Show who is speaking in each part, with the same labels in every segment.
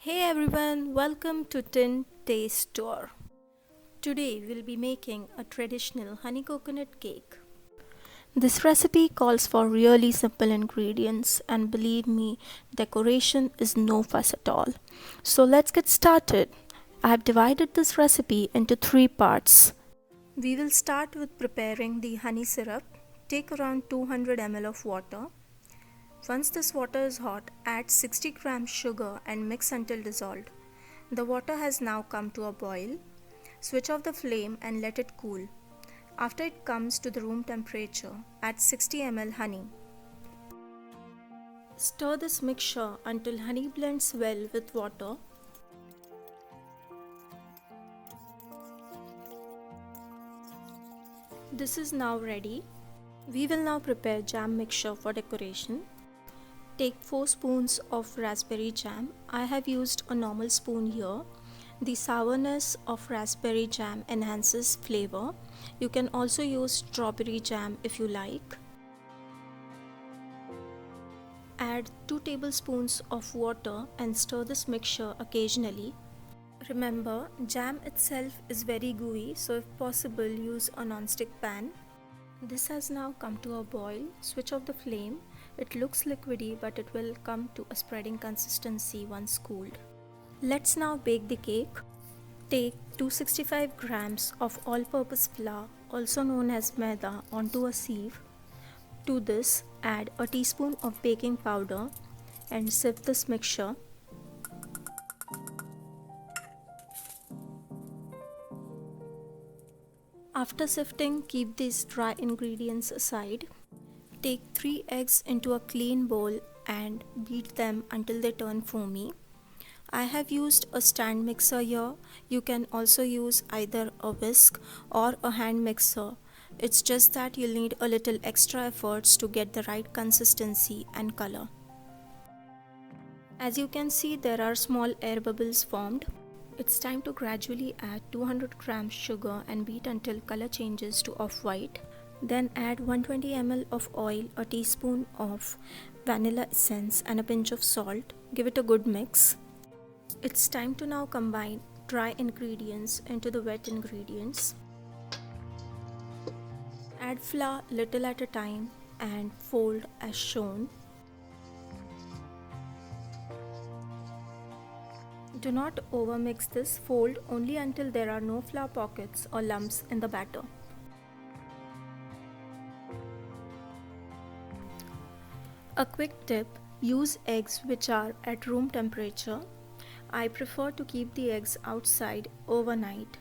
Speaker 1: Hey everyone, welcome to Tin Taste Tour. Today we'll be making a traditional honey coconut cake. This recipe calls for really simple ingredients, and believe me, decoration is no fuss at all. So let's get started. I have divided this recipe into three parts. We will start with preparing the honey syrup. Take around 200 ml of water. Once this water is hot, add 60 grams sugar and mix until dissolved. The water has now come to a boil. Switch off the flame and let it cool. After it comes to the room temperature, add 60 ml honey. Stir this mixture until honey blends well with water. This is now ready. We will now prepare jam mixture for decoration. Take 4 spoons of raspberry jam. I have used a normal spoon here. The sourness of raspberry jam enhances flavor. You can also use strawberry jam if you like. Add 2 tablespoons of water and stir this mixture occasionally. Remember, jam itself is very gooey, so if possible use a non-stick pan. This has now come to a boil. Switch off the flame. It looks liquidy, but it will come to a spreading consistency once cooled. Let's now bake the cake. Take 265 grams of all-purpose flour, also known as maida, onto a sieve. To this, add a teaspoon of baking powder and sieve this mixture. After sifting, keep these dry ingredients aside. Take 3 eggs into a clean bowl and beat them until they turn foamy. I have used a stand mixer here. You can also use either a whisk or a hand mixer. It's just that you'll need a little extra efforts to get the right consistency and color. As you can see, there are small air bubbles formed. It's time to gradually add 200 grams sugar and beat until color changes to off-white. Then add 120 ml of oil, a teaspoon of vanilla essence and a pinch of salt. Give it a good mix. It's time to now combine dry ingredients into the wet ingredients. Add flour little at a time and fold as shown. Do not overmix this. Fold only until there are no flour pockets or lumps in the batter. A quick tip, use eggs which are at room temperature. I prefer to keep the eggs outside overnight.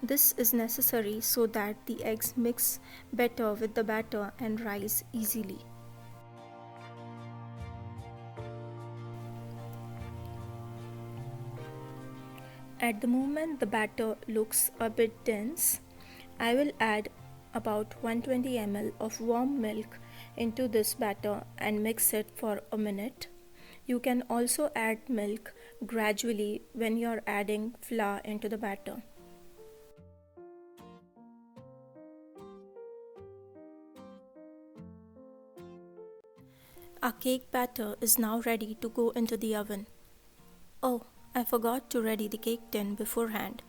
Speaker 1: This is necessary so that the eggs mix better with the batter and rise easily. At the moment the batter looks a bit dense, I will add about 120 ml of warm milk into this batter and mix it for a minute. You can also add milk gradually when you're adding flour into the batter. Our cake batter is now ready to go into the oven. Oh, I forgot to ready the cake tin beforehand.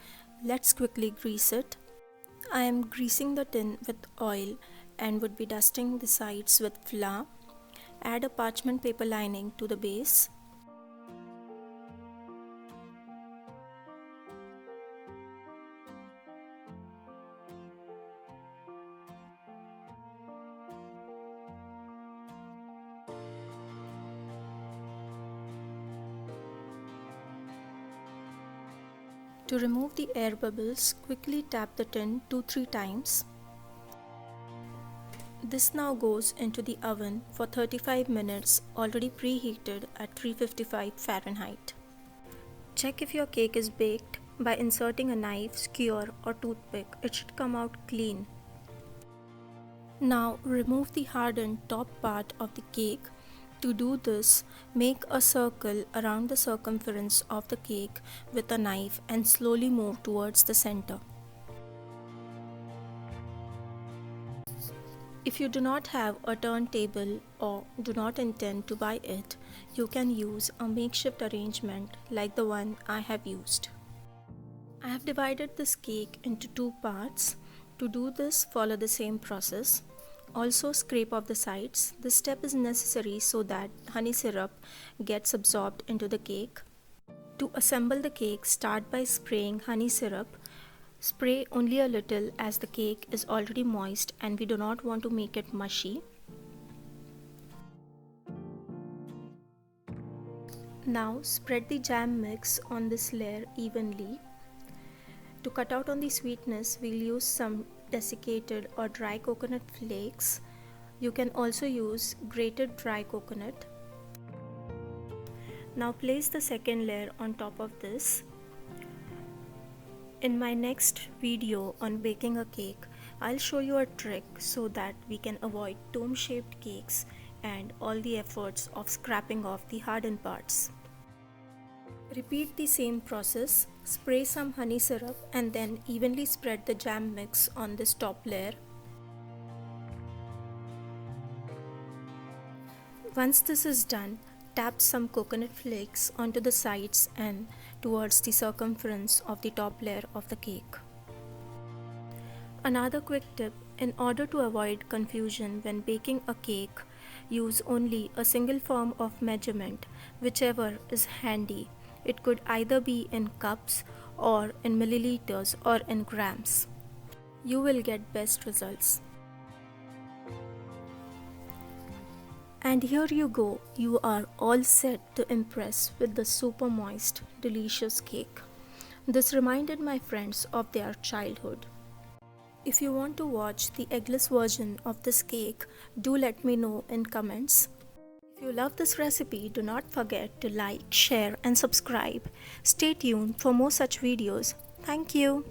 Speaker 1: Let's quickly grease it. I am greasing the tin with oil and would be dusting the sides with flour. Add a parchment paper lining to the base. To remove the air bubbles, quickly tap the tin 2-3 times. This now goes into the oven for 35 minutes, already preheated at 355 Fahrenheit. Check if your cake is baked by inserting a knife, skewer or toothpick. It should come out clean. Now remove the hardened top part of the cake. To do this, make a circle around the circumference of the cake with a knife and slowly move towards the center. If you do not have a turntable or do not intend to buy it, you can use a makeshift arrangement like the one I have used. I have divided this cake into two parts. To do this, follow the same process. Also scrape off the sides. This step is necessary so that honey syrup gets absorbed into the cake. To assemble the cake, start by spraying honey syrup. Spray only a little as the cake is already moist and we do not want to make it mushy. Now spread the jam mix on this layer evenly. To cut out on the sweetness, we'll use some desiccated or dry coconut flakes. You can also use grated dry coconut. Now place the second layer on top of this. In my next video on baking a cake, I'll show you a trick so that we can avoid dome-shaped cakes and all the efforts of scraping off the hardened parts. Repeat the same process. Spray some honey syrup and then evenly spread the jam mix on this top layer. Once this is done, tap some coconut flakes onto the sides and towards the circumference of the top layer of the cake. Another quick tip: in order to avoid confusion when baking a cake, use only a single form of measurement, whichever is handy. It could either be in cups or in milliliters or in grams. You will get best results. And here you go, you are all set to impress with the super moist, delicious cake. This reminded my friends of their childhood. If you want to watch the eggless version of this cake, do let me know in comments. If you love this recipe, do not forget to like, share and subscribe. Stay tuned for more such videos. Thank you.